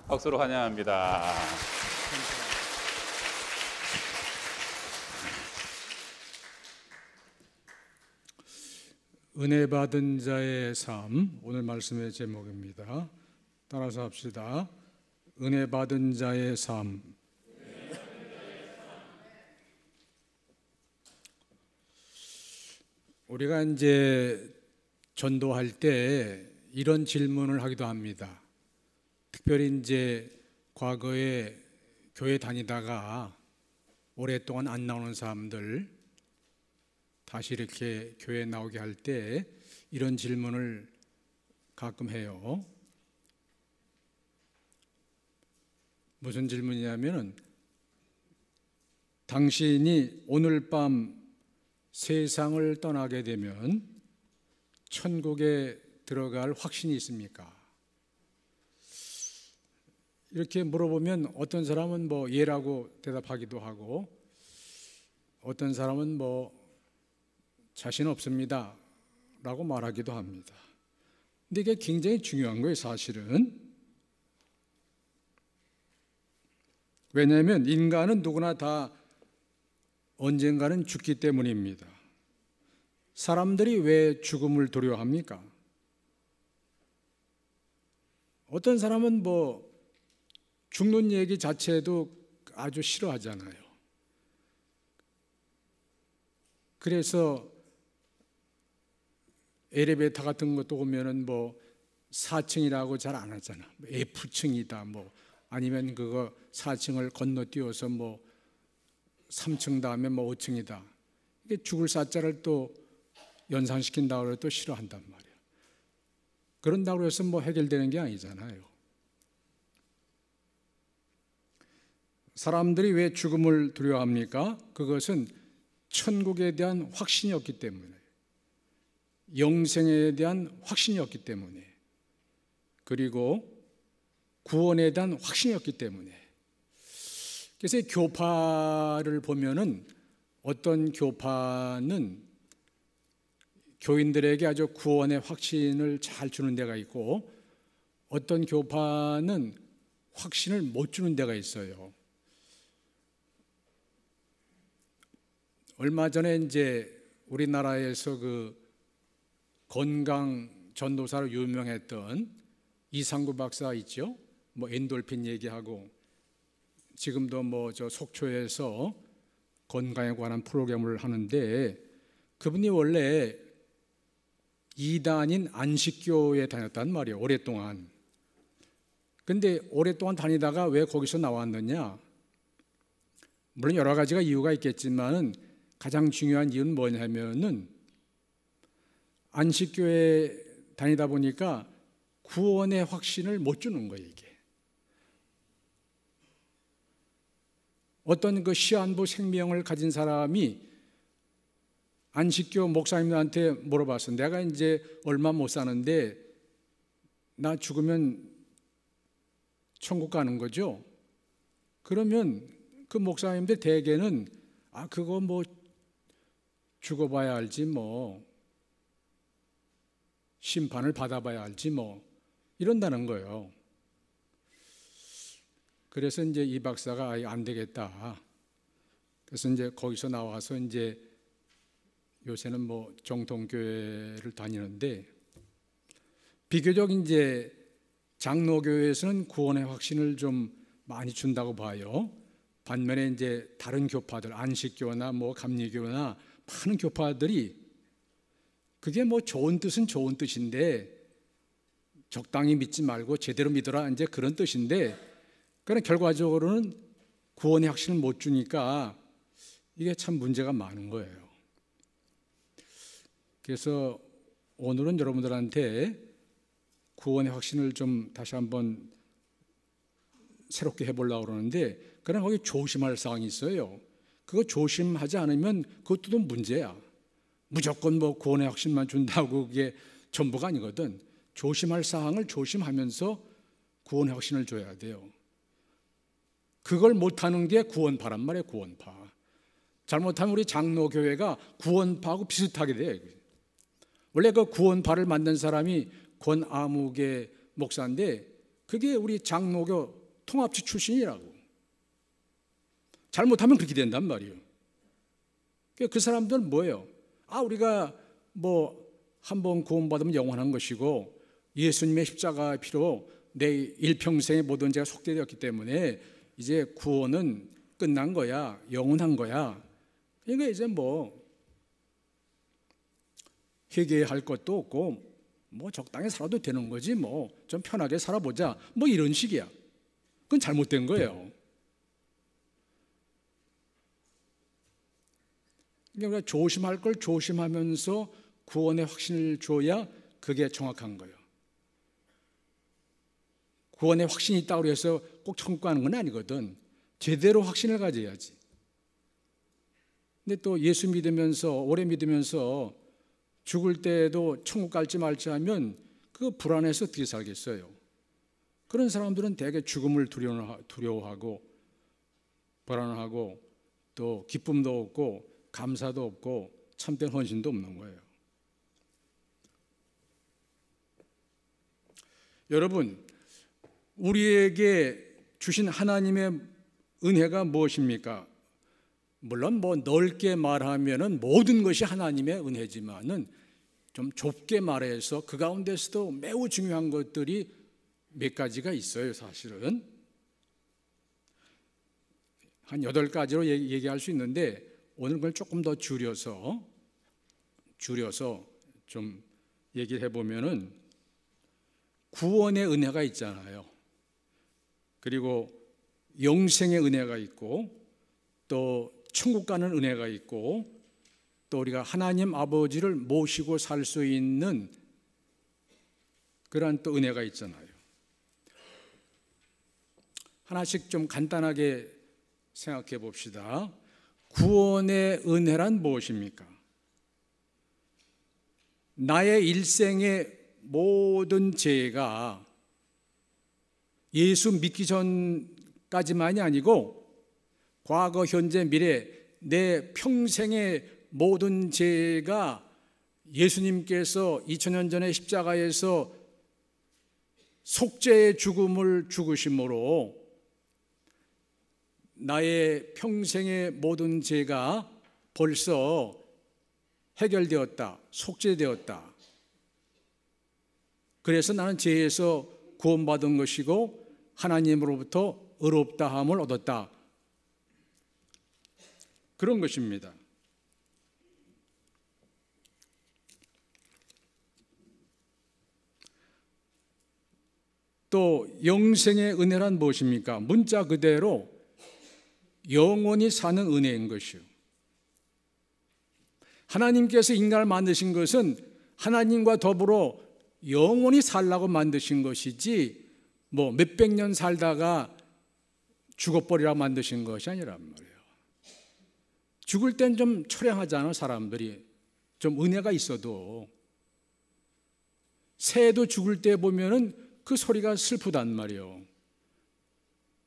박수로 환영합니다. 은혜 받은 자의 삶, 오늘 말씀의 제목입니다. 따라서 합시다. 은혜 받은 자의 삶. 우리가 이제 전도할 때 이런 질문을 하기도 합니다. 특별히 이제 과거에 교회 다니다가 오랫동안 안 나오는 사람들 다시 이렇게 교회에 나오게 할 때 이런 질문을 가끔 해요. 무슨 질문이냐면은, 당신이 오늘 밤 세상을 떠나게 되면 천국에 들어갈 확신이 있습니까? 이렇게 물어보면 어떤 사람은 뭐 예라고 대답하기도 하고, 어떤 사람은 뭐 자신 없습니다 라고 말하기도 합니다. 근데 이게 굉장히 중요한 거예요, 사실은. 왜냐하면 인간은 누구나 다 언젠가는 죽기 때문입니다. 사람들이 왜 죽음을 두려워합니까? 어떤 사람은 뭐 죽는 얘기 자체도 아주 싫어하잖아요. 그래서 엘리베이터 같은 것도 오면은 뭐 4층이라고 잘 안 하잖아. F층이다 뭐, 아니면 그거 4층을 건너뛰어서 뭐 3층 다음에 뭐 5층이다. 이게 죽을 사자를 또 연상시킨다고 해도 또 싫어한단 말이야. 그런다고 해서 뭐 해결되는 게 아니잖아요. 사람들이 왜 죽음을 두려워합니까? 그것은 천국에 대한 확신이 없기 때문에, 영생에 대한 확신이 없기 때문에, 그리고 구원에 대한 확신이 없기 때문에. 그래서 교파를 보면은 어떤 교파는 교인들에게 아주 구원의 확신을 잘 주는 데가 있고, 어떤 교파는 확신을 못 주는 데가 있어요. 얼마 전에 이제 우리나라에서 그 건강 전도사로 유명했던 이상구 박사 있죠? 뭐 엔돌핀 얘기하고, 지금도 뭐 저 속초에서 건강에 관한 프로그램을 하는데, 그분이 원래 이단인 안식교에 다녔단 말이에요, 오랫동안. 근데 오랫동안 다니다가 왜 거기서 나왔느냐? 물론 여러 가지가 이유가 있겠지만은 가장 중요한 이유는 뭐냐면은, 안식교에 다니다 보니까 구원의 확신을 못 주는 거예요, 이게. 어떤 그 시한부 생명을 가진 사람이 안식교 목사님한테 물어봤어. 내가 이제 얼마 못 사는데 나 죽으면 천국 가는 거죠? 그러면 그 목사님들 대개는 그거 뭐 죽어봐야 알지 뭐, 심판을 받아봐야 알지 뭐, 이런다는 거예요. 그래서 이제 이 박사가 안 되겠다. 그래서 이제 거기서 나와서 이제 요새는 뭐 정통교회를 다니는데, 비교적 이제 장로교회에서는 구원의 확신을 좀 많이 준다고 봐요. 반면에 이제 다른 교파들, 안식교나 뭐 감리교나 많은 교파들이 그게 뭐 좋은 뜻은 좋은 뜻인데 적당히 믿지 말고 제대로 믿어라, 이제 그런 뜻인데, 그러나 결과적으로는 구원의 확신을 못 주니까 이게 참 문제가 많은 거예요. 그래서 오늘은 여러분들한테 구원의 확신을 좀 다시 한번 새롭게 해보려고 그러는데, 그러나 거기 조심할 사항이 있어요. 그거 조심하지 않으면 그것도 문제야. 무조건 뭐 구원의 확신만 준다고 그게 전부가 아니거든. 조심할 사항을 조심하면서 구원의 확신을 줘야 돼요. 그걸 못하는 게 구원파란 말이에요, 구원파. 잘못하면 우리 장로교회가 구원파하고 비슷하게 돼요. 원래 그 구원파를 만든 사람이 권아무개 목사인데, 그게 우리 장로교 통합지 출신이라고. 잘못하면 그렇게 된단 말이에요. 그 사람들은 뭐예요? 우리가 뭐 한번 구원받으면 영원한 것이고 예수님의 십자가의 피로 내 일평생의 모든 죄가 속죄되었기 때문에 이제 구원은 끝난 거야, 영원한 거야. 그러니까 이제 뭐 회개할 것도 없고 뭐 적당히 살아도 되는 거지, 뭐 좀 편하게 살아보자, 뭐 이런 식이야. 그건 잘못된 거예요. 그러니까 조심할 걸 조심하면서 구원의 확신을 줘야 그게 정확한 거예요. 구원의 확신이 있다고 해서 꼭 천국 가는 건 아니거든. 제대로 확신을 가져야지. 근데 또 예수 믿으면서, 오래 믿으면서 죽을 때도 천국 갈지 말지 하면 그거 불안해서 어떻게 살겠어요? 그런 사람들은 대개 죽음을 두려워하고 불안하고 또 기쁨도 없고 감사도 없고 참된 헌신도 없는 거예요. 여러분, 우리에게 주신 하나님의 은혜가 무엇입니까? 물론 뭐 넓게 말하면은 모든 것이 하나님의 은혜지만은 좀 좁게 말해서 그 가운데서도 매우 중요한 것들이 몇 가지가 있어요. 사실은 한 8가지로 얘기할 수 있는데 오늘 그걸 조금 더 줄여서 좀 얘기를 해보면은 구원의 은혜가 있잖아요. 그리고 영생의 은혜가 있고 또 천국 가는 은혜가 있고 또 우리가 하나님 아버지를 모시고 살 수 있는 그러한 또 은혜가 있잖아요. 하나씩 좀 간단하게 생각해 봅시다. 구원의 은혜란 무엇입니까? 나의 일생의 모든 죄가 예수 믿기 전까지만이 아니고 과거, 현재, 미래 내 평생의 모든 죄가 예수님께서 2000년 전에 십자가에서 속죄의 죽음을 죽으심으로 나의 평생의 모든 죄가 벌써 해결되었다, 속죄되었다. 그래서 나는 죄에서 구원받은 것이고 하나님으로부터 의롭다함을 얻었다. 그런 것입니다. 또 영생의 은혜란 무엇입니까? 문자 그대로 영원히 사는 은혜인 것이요. 하나님께서 인간을 만드신 것은 하나님과 더불어 영원히 살라고 만드신 것이지 뭐 몇백 년 살다가 죽어버리라고 만드신 것이 아니란 말이에요. 죽을 땐 좀 초량하잖아. 사람들이 좀 은혜가 있어도 새도 죽을 때 보면은 그 소리가 슬프단 말이에요.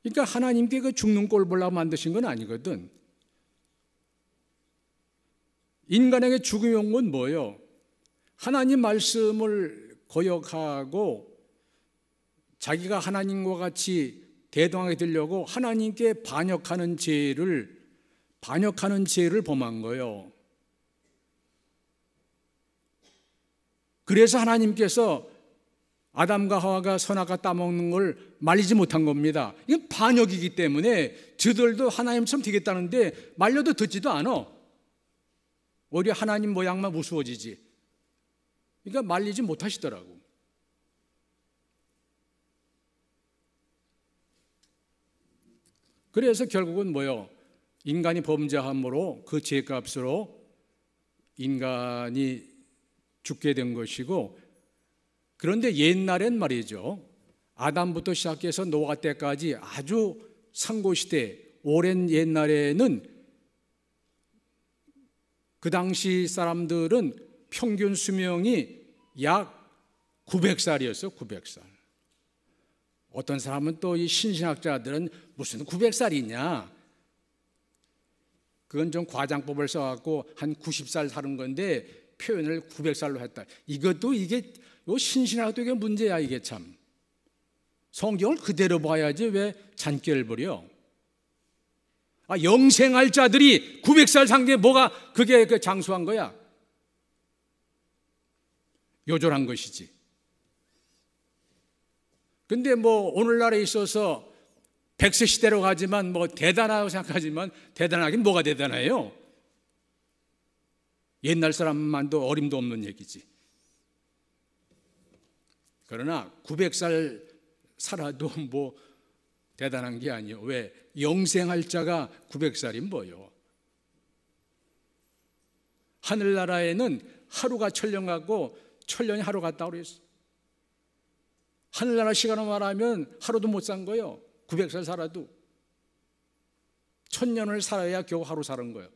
그러니까 하나님께 그 죽는 꼴 보려고 만드신 건 아니거든. 인간에게 죽음이 온 건 뭐예요? 하나님 말씀을 거역하고 자기가 하나님과 같이 대등하게 되려고 하나님께 반역하는 죄를 범한 거예요. 그래서 하나님께서 아담과 하와가 선악과 따먹는 걸 말리지 못한 겁니다. 이건 반역이기 때문에 저들도 하나님처럼 되겠다는데 말려도 듣지도 않아. 오히려 하나님 모양만 우스워지지. 그러니까 말리지 못하시더라고. 그래서 결국은 뭐요? 인간이 범죄함으로 그 죄값으로 인간이 죽게 된 것이고, 그런데 옛날엔 말이죠, 아담부터 시작해서 노아 때까지 아주 상고시대 오랜 옛날에는 그 당시 사람들은 평균 수명이 약 900살이었어요. 900살. 어떤 사람은 또 이 신신학자들은 무슨 900살이냐, 그건 좀 과장법을 써갖고 한 90살 사는 건데 표현을 900살로 했다. 이것도 이게 신신학도 이게 문제야. 이게 참 성경을 그대로 봐야지 왜 잔꾀를 부려? 영생할 자들이 900살 상대 뭐가 그게 그 장수한 거야? 요절한 것이지. 근데 뭐 오늘날에 있어서 100세 시대로 가지만 뭐 대단하다고 생각하지만 대단하긴 뭐가 대단해요? 옛날 사람만도 어림도 없는 얘기지. 그러나 900살 살아도 뭐 대단한 게 아니에요. 왜? 영생할 자가 900살이 뭐요? 하늘나라에는 하루가 천년 같고 천년이 하루 같다고 그랬어. 하늘나라 시간으로 말하면 하루도 못 산 거예요. 900살 살아도. 1000년을 살아야 겨우 하루 사는 거예요.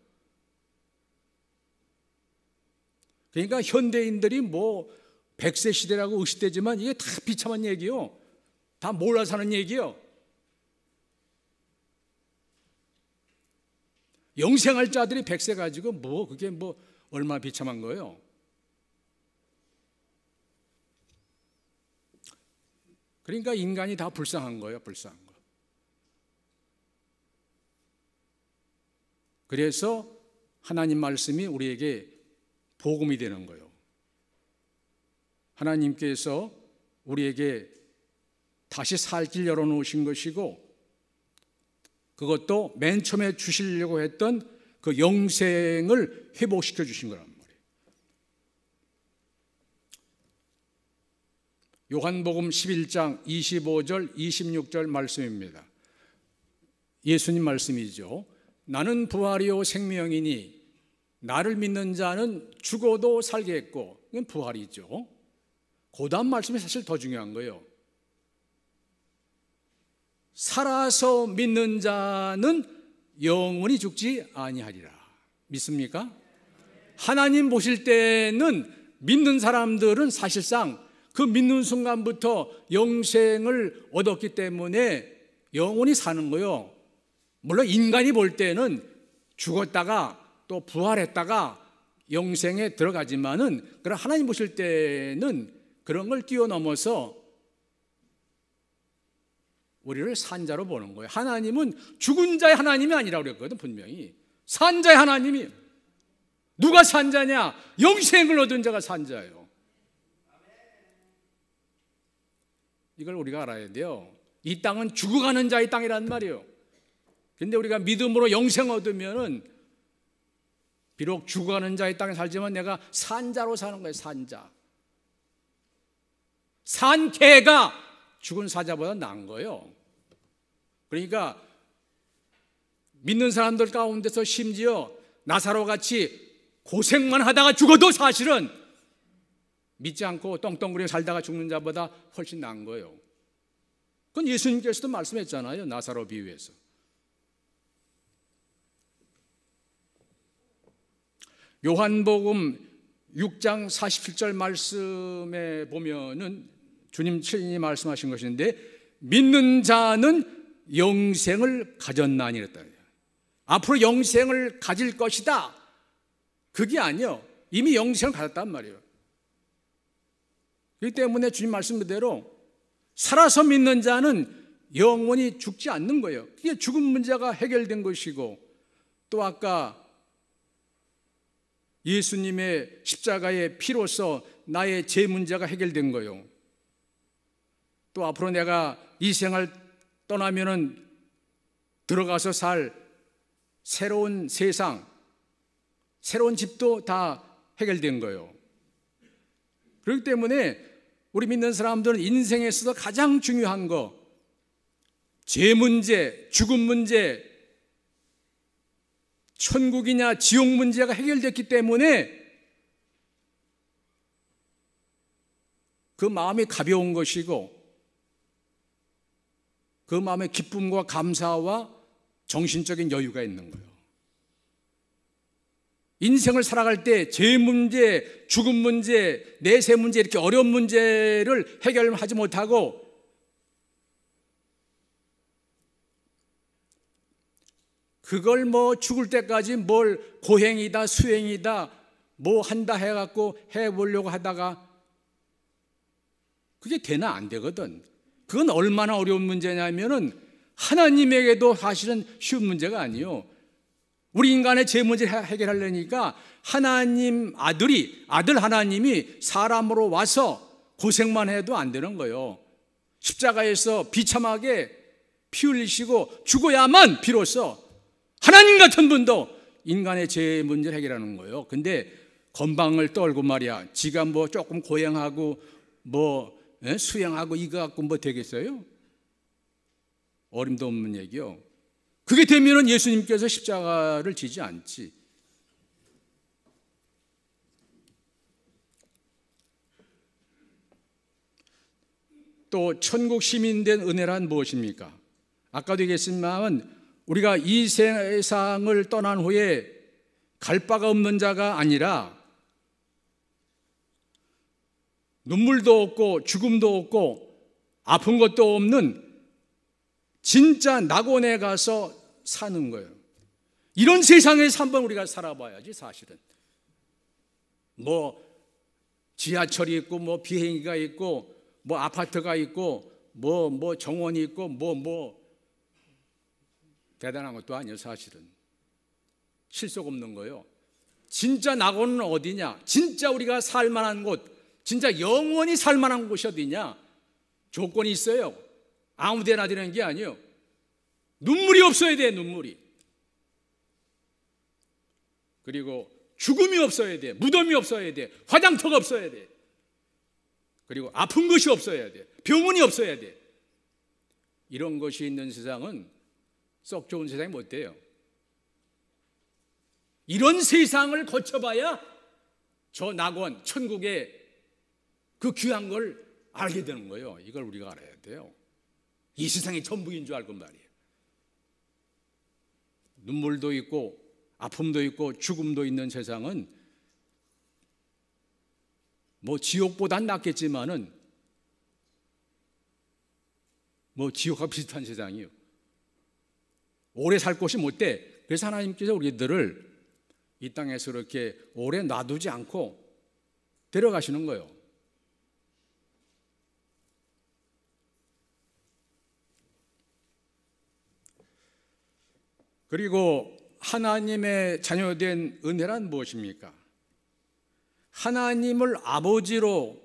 그러니까 현대인들이 뭐 100세 시대라고 의식되지만 이게 다 비참한 얘기요. 다 몰라 사는 얘기요. 영생할 자들이 100세 가지고 뭐 그게 뭐 얼마나 비참한 거예요. 그러니까 인간이 다 불쌍한 거예요. 불쌍한 거. 그래서 하나님 말씀이 우리에게 복음이 되는 거예요. 하나님께서 우리에게 다시 살 길 열어놓으신 것이고, 그것도 맨 처음에 주시려고 했던 그 영생을 회복시켜 주신 거란 말이에요. 요한복음 11장 25절 26절 말씀입니다. 예수님 말씀이죠. 나는 부활이요 생명이니 나를 믿는 자는 죽어도 살겠고, 이건 부활이죠. 그 다음 말씀이 사실 더 중요한 거예요. 살아서 믿는 자는 영원히 죽지 아니하리라. 믿습니까? 하나님 보실 때는 믿는 사람들은 사실상 그 믿는 순간부터 영생을 얻었기 때문에 영원히 사는 거예요. 물론 인간이 볼 때는 죽었다가 또 부활했다가 영생에 들어가지만은, 그러나 하나님 보실 때는 그런 걸 뛰어넘어서 우리를 산자로 보는 거예요. 하나님은 죽은 자의 하나님이 아니라고 그랬거든. 분명히 산자의 하나님이. 누가 산자냐? 영생을 얻은 자가 산자예요. 이걸 우리가 알아야 돼요. 이 땅은 죽어가는 자의 땅이란 말이에요. 근데 우리가 믿음으로 영생 얻으면은 비록 죽어가는 자의 땅에 살지만 내가 산자로 사는 거예요. 산자. 산 개가 죽은 사자보다 나은 거예요. 그러니까 믿는 사람들 가운데서 심지어 나사로 같이 고생만 하다가 죽어도 사실은 믿지 않고 떵떵거리고 살다가 죽는 자보다 훨씬 나은 거예요. 그건 예수님께서도 말씀했잖아요. 나사로 비유해서. 요한복음 6장 47절 말씀에 보면은 주님 친히 말씀하신 것인데, 믿는 자는 영생을 가졌나니 그랬다. 앞으로 영생을 가질 것이다. 그게 아니요. 이미 영생을 가졌단 말이에요. 그렇기 때문에 주님 말씀 그대로 살아서 믿는 자는 영원히 죽지 않는 거예요. 그게 죽음 문제가 해결된 것이고, 또 아까 예수님의 십자가의 피로써 나의 죄 문제가 해결된 거예요. 또 앞으로 내가 이 생을 떠나면은 들어가서 살 새로운 세상, 새로운 집도 다 해결된 거예요. 그렇기 때문에 우리 믿는 사람들은 인생에서도 가장 중요한 거, 죄 문제, 죽음 문제, 천국이냐 지옥 문제가 해결됐기 때문에 그 마음이 가벼운 것이고, 그 마음에 기쁨과 감사와 정신적인 여유가 있는 거예요. 인생을 살아갈 때 죄 문제, 죽음 문제, 내세 문제, 이렇게 어려운 문제를 해결하지 못하고 그걸 뭐 죽을 때까지 뭘 고행이다 수행이다 뭐 한다 해갖고 해보려고 하다가 그게 되나 안 되거든. 그건 얼마나 어려운 문제냐면은 하나님에게도 사실은 쉬운 문제가 아니에요. 우리 인간의 죄 문제를 해결하려니까 하나님 아들 하나님이 사람으로 와서 고생만 해도 안 되는 거예요. 십자가에서 비참하게 피 흘리시고 죽어야만 비로소 하나님 같은 분도 인간의 죄 문제를 해결하는 거예요. 근데 건방을 떨고 말이야, 지가 뭐 조금 고행하고 뭐 수행하고 이거 갖고 뭐 되겠어요? 어림도 없는 얘기요. 그게 되면은 예수님께서 십자가를 지지 않지. 또 천국 시민된 은혜란 무엇입니까? 아까도 얘기했지만 우리가 이 세상을 떠난 후에 갈 바가 없는 자가 아니라 눈물도 없고 죽음도 없고 아픈 것도 없는 진짜 낙원에 가서 사는 거예요. 이런 세상에서 한번 우리가 살아봐야지. 사실은 뭐 지하철이 있고 뭐 비행기가 있고 뭐 아파트가 있고 뭐 정원이 있고 뭐 대단한 것도 아니에요. 사실은 실속 없는 거예요. 진짜 낙원은 어디냐? 진짜 우리가 살만한 곳, 진짜 영원히 살만한 곳이 어디냐? 조건이 있어요. 아무 데나 되는 게 아니에요. 눈물이 없어야 돼. 눈물이. 그리고 죽음이 없어야 돼. 무덤이 없어야 돼. 화장터가 없어야 돼. 그리고 아픈 것이 없어야 돼. 병원이 없어야 돼. 이런 것이 있는 세상은 썩 좋은 세상이 못 돼요. 이런 세상을 거쳐봐야 저 낙원, 천국의 그 귀한 걸 알게 되는 거예요. 이걸 우리가 알아야 돼요. 이 세상이 전부인 줄 알고 말이에요. 눈물도 있고 아픔도 있고 죽음도 있는 세상은 뭐 지옥보단 낫겠지만은 뭐 지옥과 비슷한 세상이에요. 오래 살 곳이 못 돼. 그래서 하나님께서 우리들을 이 땅에서 이렇게 오래 놔두지 않고 데려가시는 거예요. 그리고 하나님의 자녀된 은혜란 무엇입니까? 하나님을 아버지로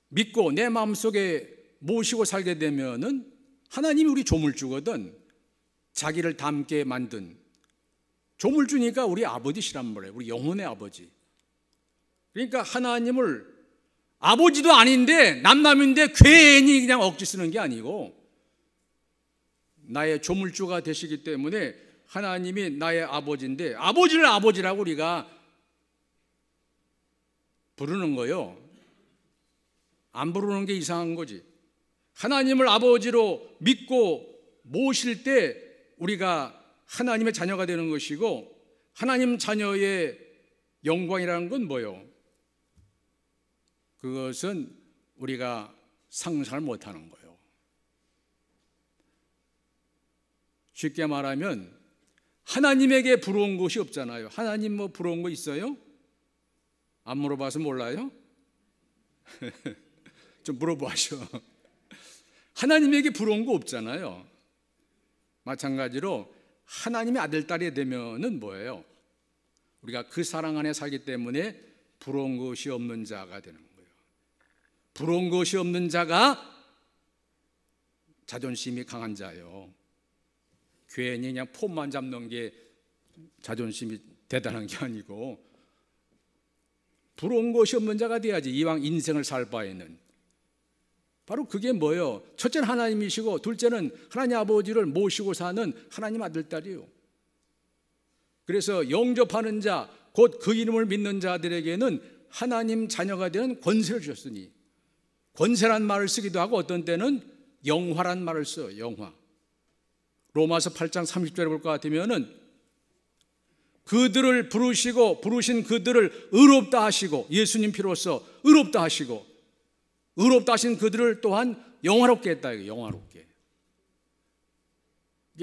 믿고 내 마음속에 모시고 살게 되면은 하나님이 우리 조물주거든. 자기를 닮게 만든 조물주니까 우리 아버지시란 말이에요. 우리 영혼의 아버지. 그러니까 하나님을 아버지도 아닌데 남남인데 괜히 그냥 억지 쓰는 게 아니고 나의 조물주가 되시기 때문에 하나님이 나의 아버지인데 아버지를 아버지라고 우리가 부르는 거예요. 안 부르는 게 이상한 거지. 하나님을 아버지로 믿고 모실 때 우리가 하나님의 자녀가 되는 것이고 하나님 자녀의 영광이라는 건 뭐예요? 그것은 우리가 상상을 못하는 거예요. 쉽게 말하면 하나님에게 부러운 것이 없잖아요. 하나님 뭐 부러운 거 있어요? 안 물어봐서 몰라요? 좀 물어보셔. 하나님에게 부러운 거 없잖아요. 마찬가지로 하나님의 아들, 딸이 되면은 뭐예요? 우리가 그 사랑 안에 살기 때문에 부러운 것이 없는 자가 되는 거예요. 부러운 것이 없는 자가 자존심이 강한 자예요. 괜히 그냥 폼만 잡는 게 자존심이 대단한 게 아니고 부러운 것이 없는 자가 돼야지. 이왕 인생을 살 바에는. 바로 그게 뭐예요? 첫째는 하나님이시고 둘째는 하나님 아버지를 모시고 사는 하나님 아들, 딸이에요. 그래서 영접하는 자, 곧 그 이름을 믿는 자들에게는 하나님 자녀가 되는 권세를 주셨으니, 권세란 말을 쓰기도 하고 어떤 때는 영화란 말을 써요. 영화. 로마서 8장 30절에 볼 것 같으면은 그들을 부르시고 부르신 그들을 의롭다 하시고, 예수님 피로써 의롭다 하시고, 의롭다 하신 그들을 또한 영화롭게 했다. 이거 영화롭게.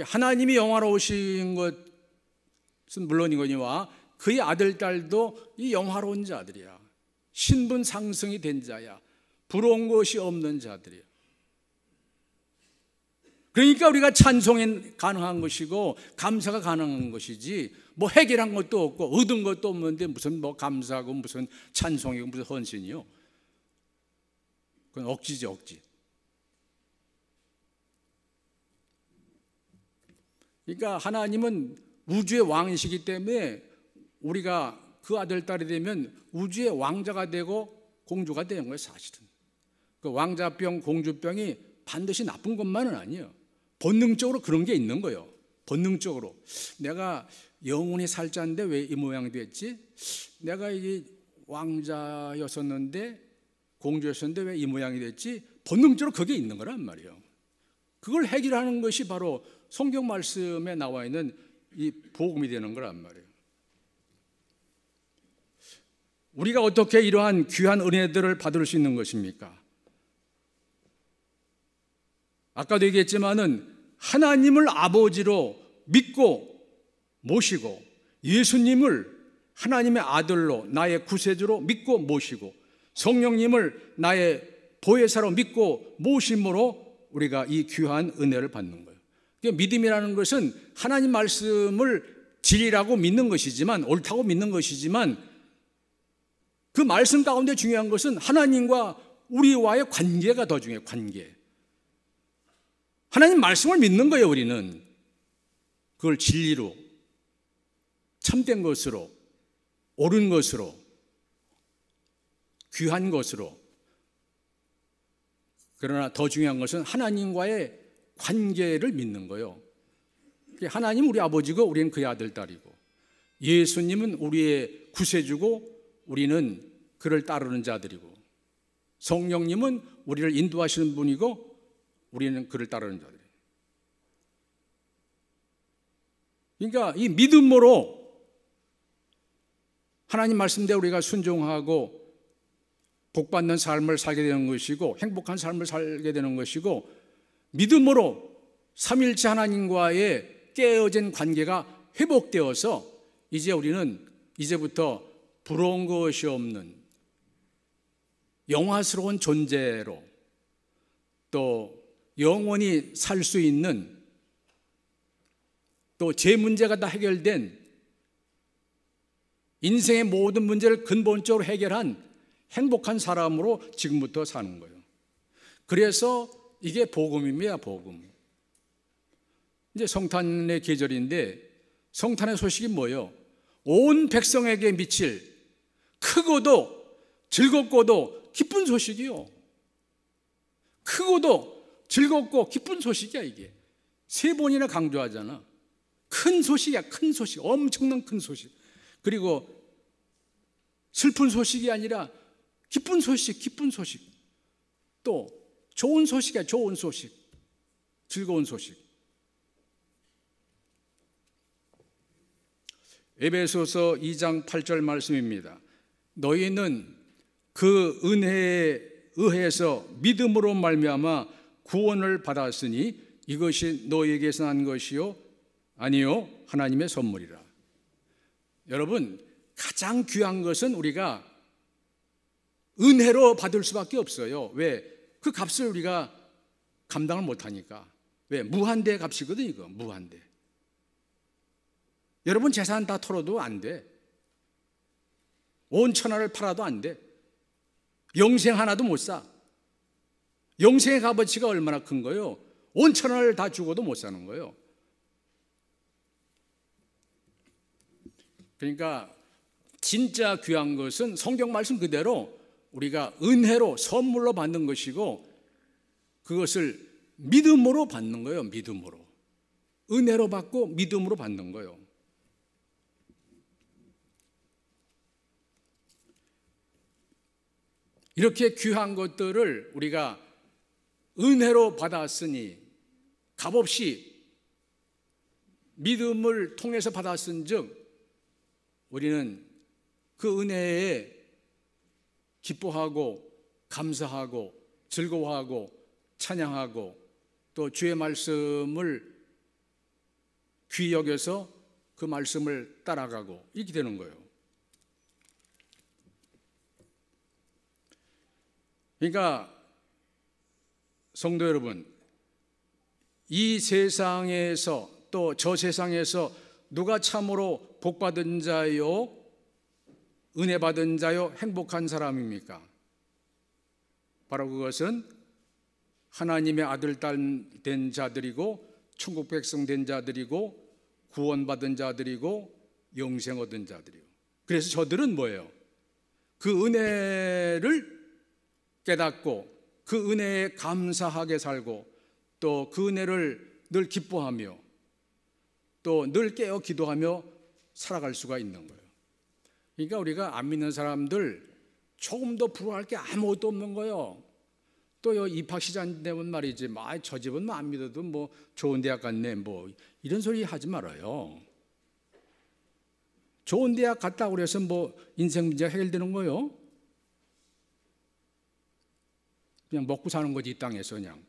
하나님이 영화로우신 것은 물론이거니와 그의 아들, 딸도 이 영화로운 자들이야. 신분 상승이 된 자야. 부러운 것이 없는 자들이야. 그러니까 우리가 찬송이 가능한 것이고 감사가 가능한 것이지, 뭐 해결한 것도 없고 얻은 것도 없는데 무슨 뭐 감사하고 무슨 찬송이고 무슨 헌신이요. 그건 억지죠, 억지. 그러니까 하나님은 우주의 왕이시기 때문에 우리가 그 아들, 딸이 되면 우주의 왕자가 되고 공주가 되는 거예요, 사실은. 그 왕자병, 공주병이 반드시 나쁜 것만은 아니에요. 본능적으로 그런 게 있는 거예요. 본능적으로. 내가 영혼이 살자인데 왜 이 모양이 됐지? 내가 이게 왕자였었는데 공주였었는데 왜 이 모양이 됐지? 본능적으로 그게 있는 거란 말이에요. 그걸 해결하는 것이 바로 성경 말씀에 나와 있는 이 복음이 되는 거란 말이에요. 우리가 어떻게 이러한 귀한 은혜들을 받을 수 있는 것입니까? 아까도 얘기했지만은 하나님을 아버지로 믿고 모시고 예수님을 하나님의 아들로 나의 구세주로 믿고 모시고 성령님을 나의 보혜사로 믿고 모심으로 우리가 이 귀한 은혜를 받는 거예요. 믿음이라는 것은 하나님 말씀을 진리라고 믿는 것이지만, 옳다고 믿는 것이지만, 그 말씀 가운데 중요한 것은 하나님과 우리와의 관계가 더 중요해요. 관계. 하나님 말씀을 믿는 거예요. 우리는 그걸 진리로, 참된 것으로, 옳은 것으로, 귀한 것으로. 그러나 더 중요한 것은 하나님과의 관계를 믿는 거예요. 하나님 우리 아버지고 우리는 그의 아들, 딸이고, 예수님은 우리의 구세주고 우리는 그를 따르는 자들이고, 성령님은 우리를 인도하시는 분이고 우리는 그를 따르는 자들이에요. 그러니까 이 믿음으로 하나님 말씀대로 우리가 순종하고 복받는 삶을 살게 되는 것이고 행복한 삶을 살게 되는 것이고, 믿음으로 삼일체 하나님과의 깨어진 관계가 회복되어서 이제 우리는 이제부터 부러운 것이 없는 영화스러운 존재로, 또 영원히 살 수 있는, 또 제 문제가 다 해결된, 인생의 모든 문제를 근본적으로 해결한 행복한 사람으로 지금부터 사는 거예요. 그래서 이게 복음입니다. 복음. 이제 성탄의 계절인데 성탄의 소식이 뭐예요? 온 백성에게 미칠 크고도 즐겁고도 기쁜 소식이요. 크고도 즐겁고 기쁜 소식이야. 이게 세 번이나 강조하잖아. 큰 소식이야. 큰 소식. 엄청난 큰 소식. 그리고 슬픈 소식이 아니라 기쁜 소식. 기쁜 소식. 또 좋은 소식이야. 좋은 소식. 즐거운 소식. 에베소서 2장 8절 말씀입니다. 너희는 그 은혜에 의해서 믿음으로 말미암아 구원을 받았으니 이것이 너희에게서 난 것이요 아니요 하나님의 선물이라. 여러분, 가장 귀한 것은 우리가 은혜로 받을 수밖에 없어요. 왜? 그 값을 우리가 감당을 못하니까. 왜? 무한대의 값이거든. 이거 무한대. 여러분 재산 다 털어도 안 돼. 온 천하를 팔아도 안 돼. 영생 하나도 못 사. 영생의 값어치가 얼마나 큰 거예요? 온 천하를 다 주고도 못 사는 거예요. 그러니까 진짜 귀한 것은 성경 말씀 그대로 우리가 은혜로 선물로 받는 것이고, 그것을 믿음으로 받는 거예요. 믿음으로. 은혜로 받고 믿음으로 받는 거예요. 이렇게 귀한 것들을 우리가 은혜로 받았으니 값없이 믿음을 통해서 받았은 즉 우리는 그 은혜에 기뻐하고 감사하고 즐거워하고 찬양하고 또 주의 말씀을 귀히 여겨서 그 말씀을 따라가고 이렇게 되는 거예요. 그러니까 성도 여러분, 이 세상에서 또 저 세상에서 누가 참으로 복받은 자요, 은혜 받은 자요, 행복한 사람입니까? 바로 그것은 하나님의 아들, 딸 된 자들이고 천국 백성 된 자들이고 구원받은 자들이고 영생 얻은 자들이고, 그래서 저들은 뭐예요? 그 은혜를 깨닫고 그 은혜에 감사하게 살고 또 그 은혜를 늘 기뻐하며 또 늘 깨어 기도하며 살아갈 수가 있는 거예요. 그러니까 우리가 안 믿는 사람들 조금 더 부러워할 게 아무것도 없는 거예요. 또 입학시장 되면 말이지, 저 집은 안 믿어도 뭐 좋은 대학 갔네, 뭐 이런 소리 하지 말아요. 좋은 대학 갔다고 그래서 뭐 인생 문제가 해결되는 거예요? 그냥 먹고 사는 거지, 이 땅에서. 그냥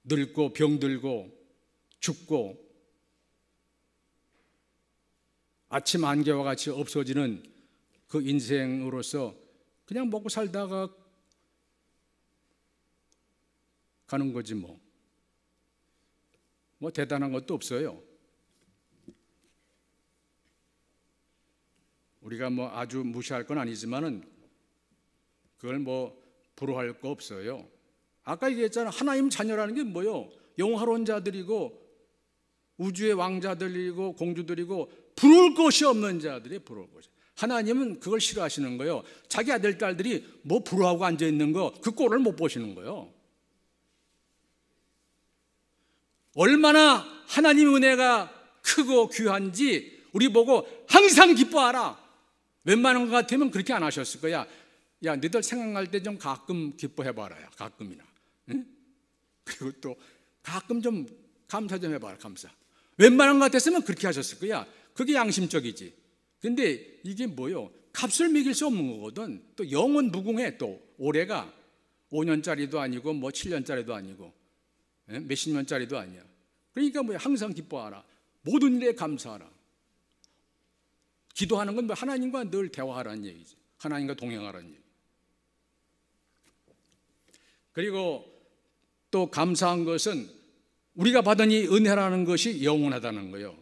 늙고 병들고 죽고 아침 안개와 같이 없어지는 그 인생으로서 그냥 먹고 살다가 가는 거지 뭐 대단한 것도 없어요. 우리가 뭐 아주 무시할 건 아니지만은 그걸 뭐 부러워할 거 없어요. 아까 얘기했잖아. 하나님 자녀라는 게 뭐요? 영화로운 자들이고 우주의 왕자들이고 공주들이고 부러울 것이 없는 자들이 부러울 것이. 하나님은 그걸 싫어하시는 거예요. 자기 아들, 딸들이 뭐 부러워하고 앉아있는 거, 그 꼴을 못 보시는 거예요. 얼마나 하나님의 은혜가 크고 귀한지 우리 보고 항상 기뻐하라. 웬만한 것 같으면 그렇게 안 하셨을 거야. 야, 너희들 생각날 때 좀 가끔 기뻐해봐라. 가끔이나. 응? 그리고 또 가끔 좀 감사 좀 해봐라. 감사. 웬만한 것 같았으면 그렇게 하셨을 거야. 그게 양심적이지. 근데 이게 뭐요? 값을 매길 수 없는 거거든. 또 영은 무궁해. 또 올해가 5년짜리도 아니고 뭐 7년짜리도 아니고 몇십 년짜리도 아니야. 그러니까 뭐야? 항상 기뻐하라. 모든 일에 감사하라. 기도하는 건 뭐 하나님과 늘 대화하라는 얘기지. 하나님과 동행하라는 얘기. 그리고 또 감사한 것은 우리가 받은 이 은혜라는 것이 영원하다는 거예요.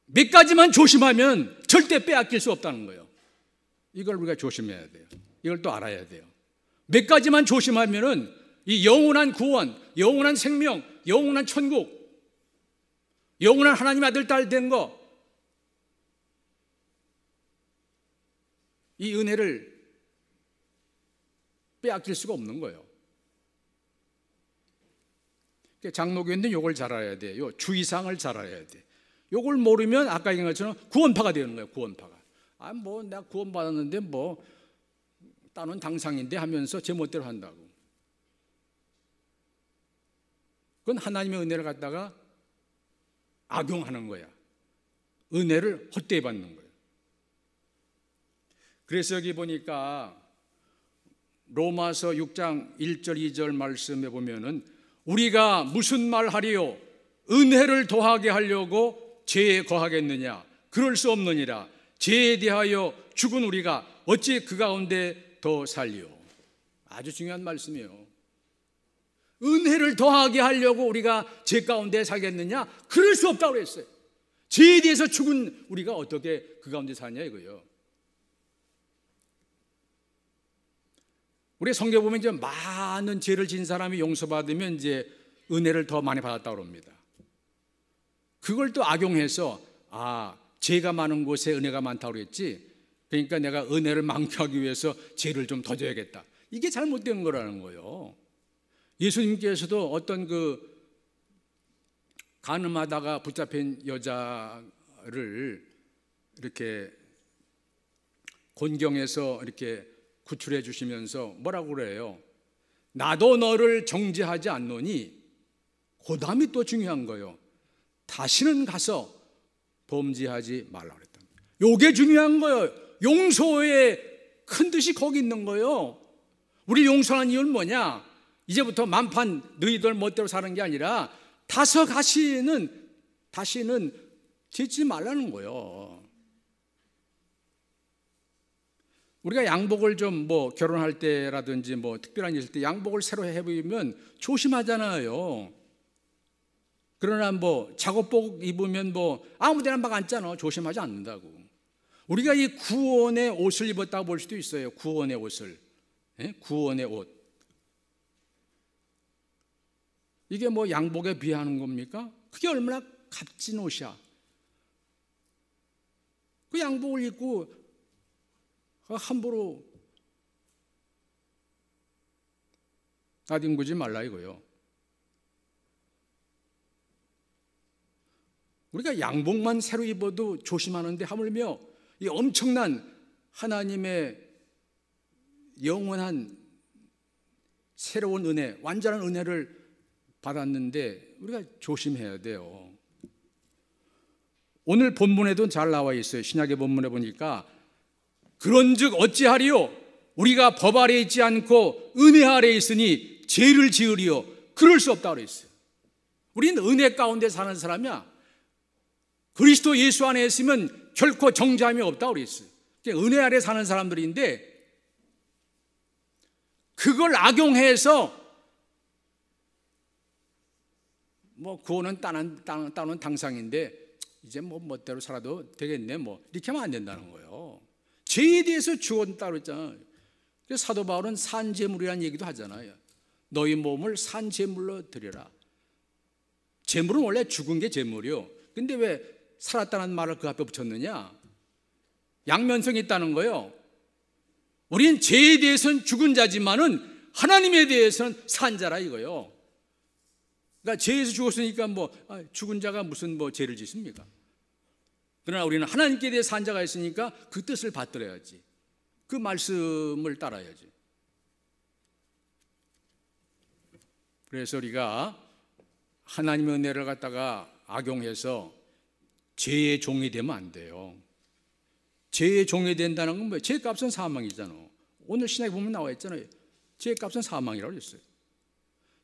몇 가지만 조심하면 절대 빼앗길 수 없다는 거예요. 이걸 우리가 조심해야 돼요. 이걸 또 알아야 돼요. 몇 가지만 조심하면은 이 영원한 구원, 영원한 생명, 영원한 천국, 영원한 하나님 아들, 딸 된 거, 이 은혜를 빼앗길 수가 없는 거예요. 장로교인들은 이걸 잘 알아야 돼요. 주의사항을 잘 알아야 돼. 이걸 모르면 아까 얘기한 것처럼 구원파가 되는 거예요. 구원파가. 뭐 내가 구원받았는데 뭐 따는 당상인데 하면서 제 멋대로 한다고. 그건 하나님의 은혜를 갖다가 악용하는 거야. 은혜를 헛되이 받는 거예요. 그래서 여기 보니까 로마서 6장 1절 2절 말씀에 보면은 우리가 무슨 말 하리요? 은혜를 더하게 하려고 죄에 거하겠느냐? 그럴 수 없느니라. 죄에 대하여 죽은 우리가 어찌 그 가운데 더 살리요? 아주 중요한 말씀이에요. 은혜를 더하게 하려고 우리가 죄 가운데 살겠느냐? 그럴 수 없다고 그랬어요. 죄에 대해서 죽은 우리가 어떻게 그 가운데 사냐 이거예요. 우리 성경에 보면 이제 많은 죄를 지은 사람이 용서받으면 이제 은혜를 더 많이 받았다고 합니다. 그걸 또 악용해서 죄가 많은 곳에 은혜가 많다고 그랬지. 그러니까 내가 은혜를 많게 하기 위해서 죄를 좀 더 져야겠다. 이게 잘못된 거라는 거예요. 예수님께서도 어떤 그 간음하다가 붙잡힌 여자를 이렇게 곤경에서 이렇게 구출해 주시면서 뭐라고 그래요? 나도 너를 정죄하지 않노니, 그 다음이 또 중요한 거예요. 다시는 가서 범죄하지 말라 그랬다. 요게 중요한 거예요. 용서의 큰 뜻이 거기 있는 거예요. 우리 용서하는 이유는 뭐냐? 이제부터 만판 너희들 멋대로 사는 게 아니라 다시는 짓지 말라는 거예요. 우리가 양복을 좀 뭐 결혼할 때라든지 뭐 특별한 일 있을 때 양복을 새로 해보면 조심하잖아요. 그러나 뭐 작업복 입으면 뭐 아무데나 막 앉잖아. 조심하지 않는다고. 우리가 이 구원의 옷을 입었다고 볼 수도 있어요. 구원의 옷을. 예? 구원의 옷. 이게 뭐 양복에 비하는 겁니까? 그게 얼마나 값진 옷이야. 그 양복을 입고 함부로 나뒹구지 말라 이거요. 우리가 양복만 새로 입어도 조심하는데 하물며 이 엄청난 하나님의 영원한 새로운 은혜, 완전한 은혜를 받았는데 우리가 조심해야 돼요. 오늘 본문에도 잘 나와 있어요. 신약의 본문에 보니까 그런즉 어찌하리요? 우리가 법 아래에 있지 않고 은혜 아래에 있으니 죄를 지으리요? 그럴 수 없다고 그랬어요. 우리는 은혜 가운데 사는 사람이야. 그리스도 예수 안에 있으면 결코 정죄함이 없다고 그랬어요. 은혜 아래 사는 사람들인데 그걸 악용해서 뭐 구원은 따놓은 당상인데 이제 뭐 멋대로 살아도 되겠네 뭐 이렇게 하면 안 된다는 거예요. 죄에 대해서 죽었다고 그랬잖아요. 그래서 사도 바울은 산제물이라는 얘기도 하잖아요. 너희 몸을 산제물로 드려라. 제물은 원래 죽은 게 제물이요. 근데 왜 살았다는 말을 그 앞에 붙였느냐? 양면성이 있다는 거예요. 우리는 죄에 대해서는 죽은 자지만은 하나님에 대해서는 산 자라 이거요. 그러니까 죄에서 죽었으니까 뭐 죽은 자가 무슨 뭐 죄를 짓습니까? 그러나 우리는 하나님께 대해 산 자가 있으니까 그 뜻을 받들어야지. 그 말씀을 따라야지. 그래서 우리가 하나님의 은혜를 갖다가 악용해서 죄의 종이 되면 안 돼요. 죄의 종이 된다는 건 뭐예요? 죄값은 사망이잖아. 오늘 신약에 보면 나와 있잖아요. 죄값은 사망이라고 했어요.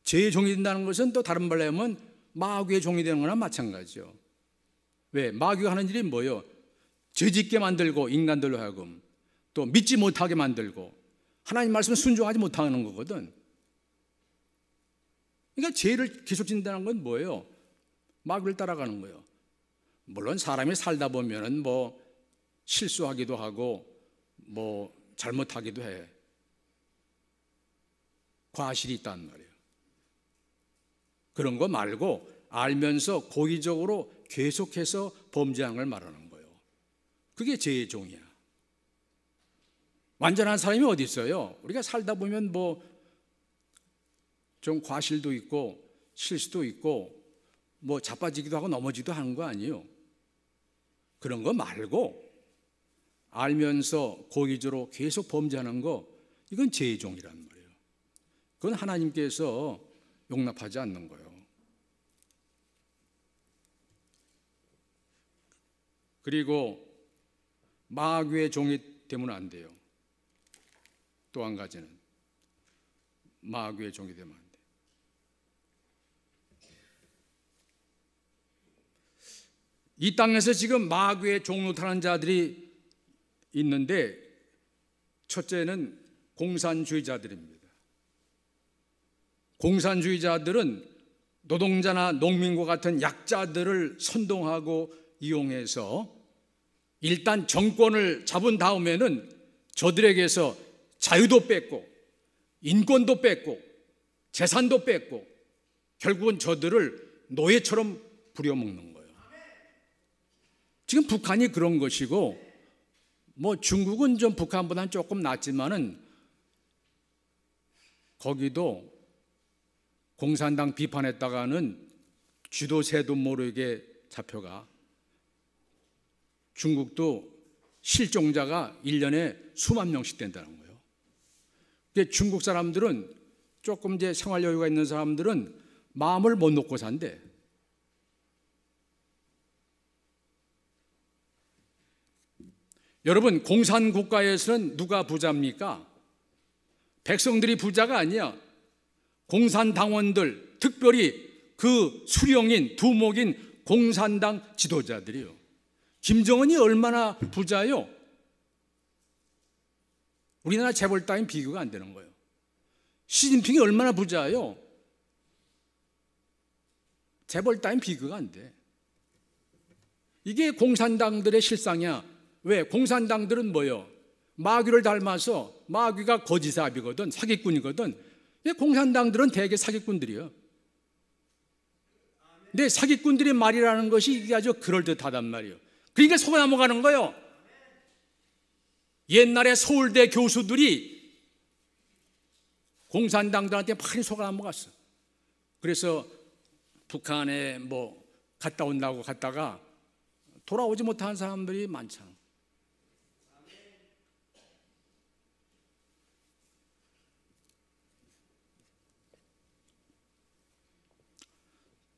죄의 종이 된다는 것은 또 다른 말로 하면 마귀의 종이 되는 거나 마찬가지죠. 왜? 마귀가 하는 일이 뭐예요? 죄짓게 만들고 인간들로 하여금 또 믿지 못하게 만들고 하나님 말씀을 순종하지 못하는 거거든. 그러니까 죄를 계속 짓는다는 건 뭐예요? 마귀를 따라가는 거예요. 물론 사람이 살다 보면은 뭐 실수하기도 하고 뭐 잘못하기도 해. 과실이 있단 말이에요. 그런 거 말고 알면서 고의적으로 계속해서 범죄하는 걸 말하는 거예요. 그게 죄의 종이야. 완전한 사람이 어디 있어요? 우리가 살다 보면 뭐 좀 과실도 있고 실수도 있고 뭐 자빠지기도 하고 넘어지기도 하는 거 아니에요. 그런 거 말고 알면서 고의적으로 계속 범죄하는 거, 이건 죄의 종이란 말이에요. 그건 하나님께서 용납하지 않는 거예요. 그리고 마귀의 종이 되면 안 돼요. 또 한 가지는 마귀의 종이 되면 안 돼요. 이 땅에서 지금 마귀의 종로 타는 자들이 있는데 첫째는 공산주의자들입니다. 공산주의자들은 노동자나 농민과 같은 약자들을 선동하고 이용해서 일단 정권을 잡은 다음에는 저들에게서 자유도 뺏고 인권도 뺏고 재산도 뺏고 결국은 저들을 노예처럼 부려먹는 거예요. 지금 북한이 그런 것이고 뭐 중국은 좀 북한보다는 조금 낫지만은 거기도 공산당 비판했다가는 쥐도 새도 모르게 잡혀가. 중국도 실종자가 1년에 수만 명씩 된다는 거예요. 그러니까 중국 사람들은 조금 이제 생활 여유가 있는 사람들은 마음을 못 놓고 산대. 여러분, 공산국가에서는 누가 부자입니까? 백성들이 부자가 아니야. 공산당원들, 특별히 그 수령인, 두목인 공산당 지도자들이요. 김정은이 얼마나 부자요? 우리나라 재벌 따윈 비교가 안 되는 거예요. 시진핑이 얼마나 부자예요? 재벌 따윈 비교가 안 돼. 이게 공산당들의 실상이야. 왜? 공산당들은 뭐예요? 마귀를 닮아서, 마귀가 거지사비거든, 사기꾼이거든. 공산당들은 대개 사기꾼들이에요. 근데 사기꾼들의 말이라는 것이 이게 아주 그럴듯하단 말이에요. 그러니까 속아 넘어가는 거예요. 옛날에 서울대 교수들이 공산당들한테 많이 속아 넘어갔어. 그래서 북한에 뭐 갔다 온다고 갔다가 돌아오지 못한 사람들이 많잖아.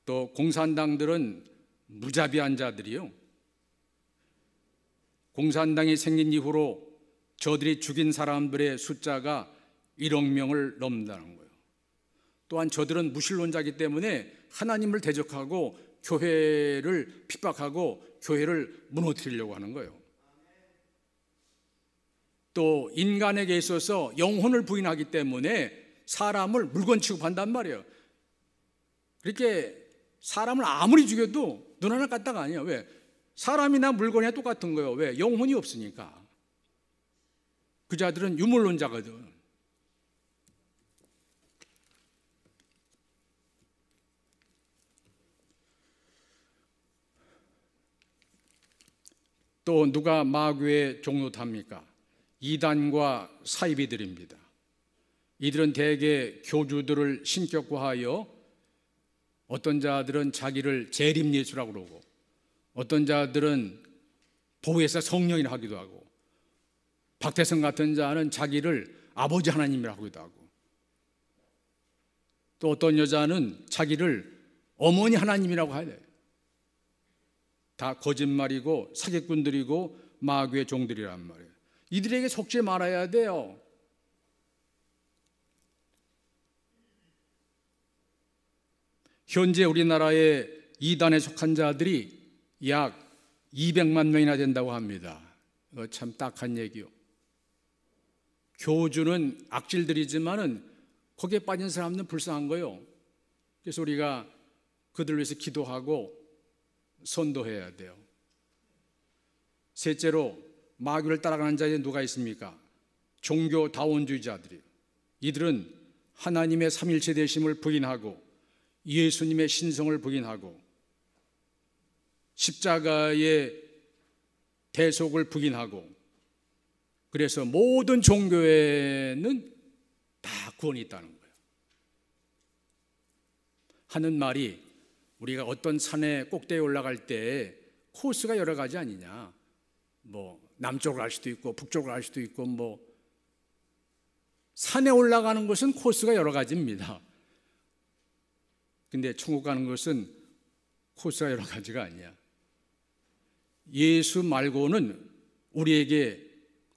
또 공산당들은 무자비한 자들이요. 공산당이 생긴 이후로 저들이 죽인 사람들의 숫자가 1억 명을 넘는다는 거예요. 또한 저들은 무신론자이기 때문에 하나님을 대적하고 교회를 핍박하고 교회를 무너뜨리려고 하는 거예요. 또 인간에게 있어서 영혼을 부인하기 때문에 사람을 물건 취급한단 말이에요. 그렇게 사람을 아무리 죽여도 눈 하나 까딱가 아니에요. 왜? 사람이나 물건이나 똑같은 거예요. 왜? 영혼이 없으니까. 그 자들은 유물론자거든. 또 누가 마귀의 종노탑니까? 이단과 사이비들입니다. 이들은 대개 교주들을 신격화하여 어떤 자들은 자기를 재림예수라고 그러고 어떤 자들은 보혜사 성령이라 하기도 하고 박태성 같은 자는 자기를 아버지 하나님이라 하기도 하고 또 어떤 여자는 자기를 어머니 하나님이라고 해야 돼요. 다 거짓말이고 사기꾼들이고 마귀의 종들이란 말이에요. 이들에게 속지 말아야 돼요. 현재 우리나라의 이단에 속한 자들이 약 200만 명이나 된다고 합니다. 이거 참 딱한 얘기요. 교주는 악질들이지만은 거기에 빠진 사람들은 불쌍한 거예요. 그래서 우리가 그들을 위해서 기도하고 선도해야 돼요. 셋째로 마귀를 따라가는 자에 누가 있습니까? 종교다원주의자들이요. 이들은 하나님의 삼일체 되심을 부인하고 예수님의 신성을 부인하고 십자가의 대속을 부인하고 그래서 모든 종교에는 다 구원이 있다는 거예요. 하는 말이 우리가 어떤 산에 꼭대기에 올라갈 때 코스가 여러 가지 아니냐. 뭐 남쪽으로 갈 수도 있고 북쪽으로 갈 수도 있고 뭐 산에 올라가는 것은 코스가 여러 가지입니다. 근데 천국 가는 것은 코스가 여러 가지가 아니야. 예수 말고는 우리에게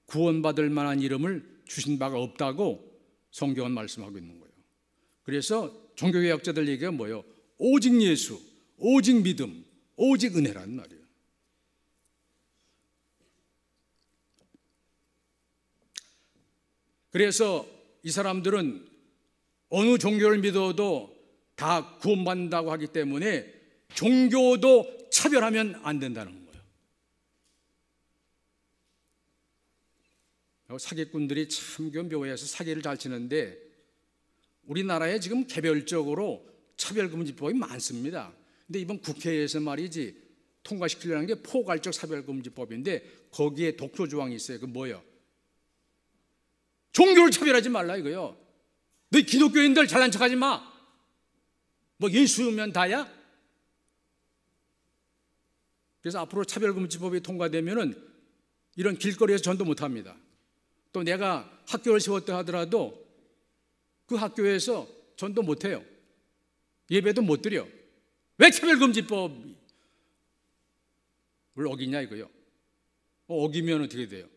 구원받을 만한 이름을 주신 바가 없다고 성경은 말씀하고 있는 거예요. 그래서 종교개혁자들 얘기가 뭐예요? 오직 예수, 오직 믿음, 오직 은혜란 말이에요. 그래서 이 사람들은 어느 종교를 믿어도 다 구원받는다고 하기 때문에 종교도 차별하면 안 된다는 거예요. 사기꾼들이 참 묘해서 사기를 잘 치는데 우리나라에 지금 개별적으로 차별금지법이 많습니다. 근데 이번 국회에서 말이지 통과시키려는 게 포괄적 차별금지법인데 거기에 독소 조항이 있어요. 그 뭐예요? 종교를 차별하지 말라 이거요. 너 기독교인들 잘난 척하지 마. 뭐 예수면 다야? 그래서 앞으로 차별금지법이 통과되면은 이런 길거리에서 전도 못합니다. 또 내가 학교를 세웠다 하더라도 그 학교에서 전도 못해요. 예배도 못 드려. 왜 차별금지법을 어기냐 이거요. 어기면 어떻게 돼요?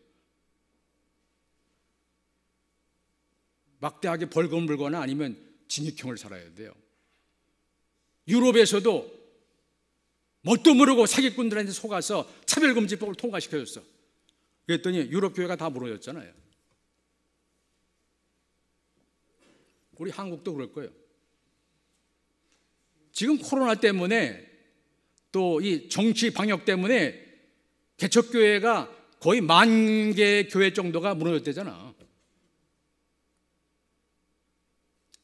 막대하게 벌금을 물거나 아니면 징역형을 살아야 돼요. 유럽에서도 뭣도 모르고 사기꾼들한테 속아서 차별금지법을 통과시켜줬어. 그랬더니 유럽 교회가 다 무너졌잖아요. 우리 한국도 그럴 거예요. 지금 코로나 때문에 또 이 정치 방역 때문에 개척교회가 거의 10,000개 교회 정도가 무너졌대잖아.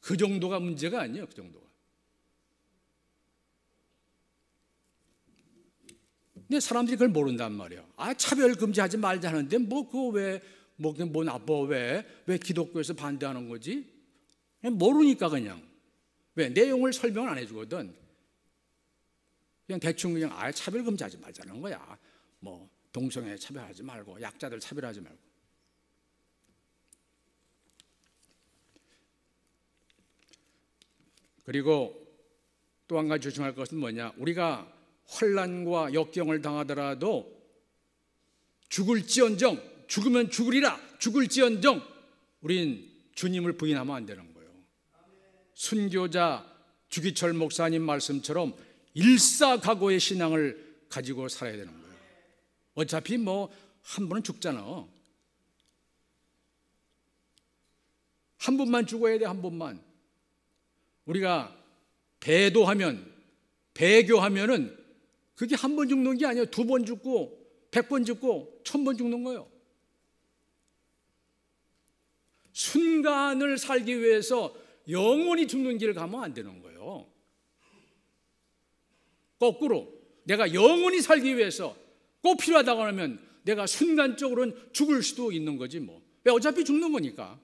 그 정도가 문제가 아니에요. 그 정도가. 근데 사람들이 그걸 모른단 말이야. 차별 금지하지 말자 하는데 그거 왜 나빠? 왜 기독교에서 반대하는 거지? 그냥 모르니까 그냥. 왜? 내용을 설명을 안 해주거든. 그냥 대충 그냥 차별 금지하지 말자는 거야. 동성애 차별하지 말고 약자들 차별하지 말고. 그리고 또 한 가지 조심할 것은 뭐냐? 우리가 환난과 역경을 당하더라도 죽으면 죽으리라. 죽을지언정 우린 주님을 부인하면 안 되는 거예요. 순교자 주기철 목사님 말씀처럼 일사각오의 신앙을 가지고 살아야 되는 거예요. 어차피 한 번은 죽잖아. 한 번만 죽어야 돼. 한 번만. 우리가 배교하면은 그게 한 번 죽는 게 아니에요. 2번 죽고 100번 죽고 1000번 죽는 거예요. 순간을 살기 위해서 영원히 죽는 길을 가면 안 되는 거예요. 거꾸로 내가 영원히 살기 위해서 꼭 필요하다고 하면 내가 순간적으로는 죽을 수도 있는 거지 뭐. 왜? 어차피 죽는 거니까.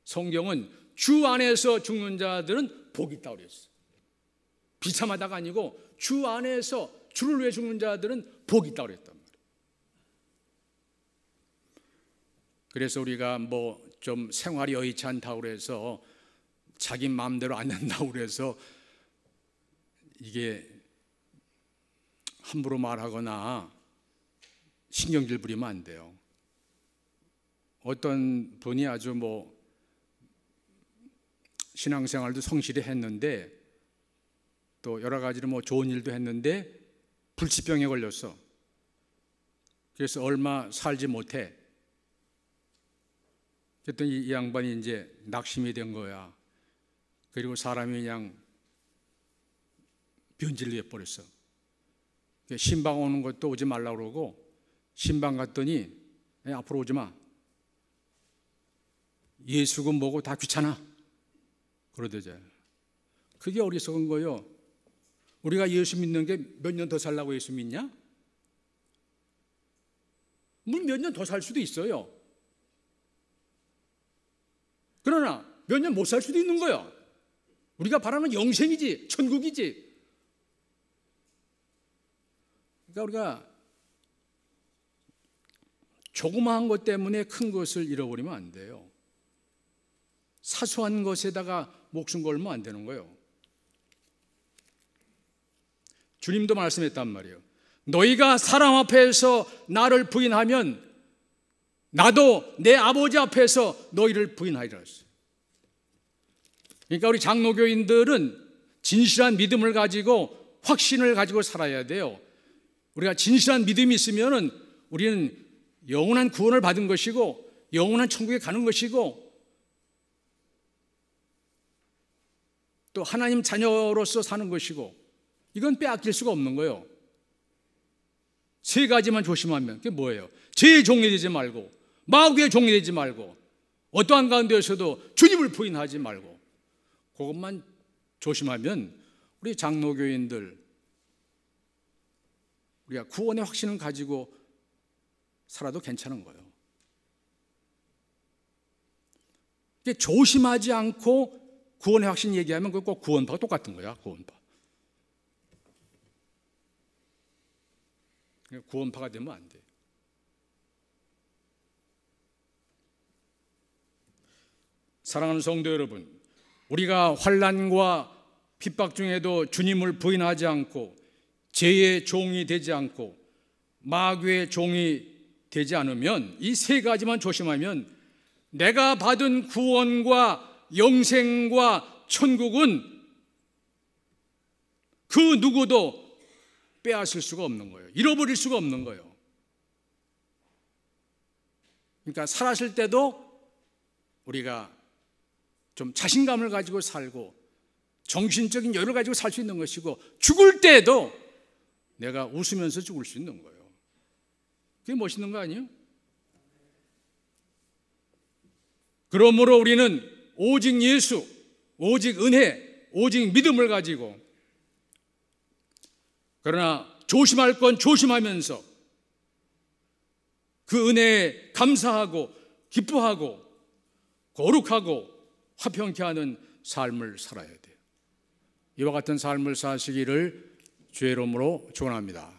성경은 주 안에서 죽는 자들은 복이 있다고 그랬어. 비참하다가 아니고 주 안에서 주를 위해 죽는 자들은 복이 있다고 그랬단 말이에요. 그래서 우리가 좀 생활이 여의치 않다고 그래서 자기 마음대로 안 된다고 그래서 이게 함부로 말하거나 신경질 부리면 안 돼요. 어떤 분이 아주 신앙생활도 성실히 했는데 또 여러 가지로 좋은 일도 했는데 불치병에 걸렸어. 그래서 얼마 살지 못해. 그랬더니 이 양반이 이제 낙심이 된 거야. 그리고 사람이 그냥 변질을 해버렸어. 신방 오는 것도 오지 말라고 그러고, 신방 갔더니 앞으로 오지 마. 예수고 뭐고 다 귀찮아. 그러대잖아요. 그게 어리석은 거예요. 우리가 예수 믿는 게 몇 년 더 살라고 예수 믿냐? 몇 년 더 살 수도 있어요. 그러나 몇 년 못 살 수도 있는 거예요. 우리가 바라는 영생이지, 천국이지. 그러니까 우리가 조그마한 것 때문에 큰 것을 잃어버리면 안 돼요. 사소한 것에다가 목숨 걸면 안 되는 거예요. 주님도 말씀했단 말이에요. 너희가 사람 앞에서 나를 부인하면 나도 내 아버지 앞에서 너희를 부인하리라 했어요. 그러니까 우리 장로교인들은 진실한 믿음을 가지고 확신을 가지고 살아야 돼요. 우리가 진실한 믿음이 있으면 우리는 영원한 구원을 받은 것이고 영원한 천국에 가는 것이고 또 하나님 자녀로서 사는 것이고 이건 빼앗길 수가 없는 거예요. 3가지만 조심하면 그게 뭐예요? 죄의 종이 되지 말고 마귀의 종이 되지 말고 어떠한 가운데에서도 주님을 부인하지 말고 그것만 조심하면 우리 장로교인들 우리가 구원의 확신을 가지고 살아도 괜찮은 거예요. 조심하지 않고 구원의 확신 얘기하면 그거 꼭 구원파가 똑같은 거야. 구원파가 되면 안 돼. 사랑하는 성도 여러분, 우리가 환난과 핍박 중에도 주님을 부인하지 않고 죄의 종이 되지 않고 마귀의 종이 되지 않으면 이 3가지만 조심하면 내가 받은 구원과 영생과 천국은 그 누구도 빼앗을 수가 없는 거예요. 잃어버릴 수가 없는 거예요. 그러니까 살아실 때도 우리가 좀 자신감을 가지고 살고 정신적인 여유를 가지고 살 수 있는 것이고, 죽을 때에도 내가 웃으면서 죽을 수 있는 거예요. 그게 멋있는 거 아니에요? 그러므로 우리는 오직 예수, 오직 은혜, 오직 믿음을 가지고, 그러나 조심할 건 조심하면서 그 은혜에 감사하고 기뻐하고 거룩하고 화평케 하는 삶을 살아야 돼요. 이와 같은 삶을 사시기를 주의 이름으로 축원합니다.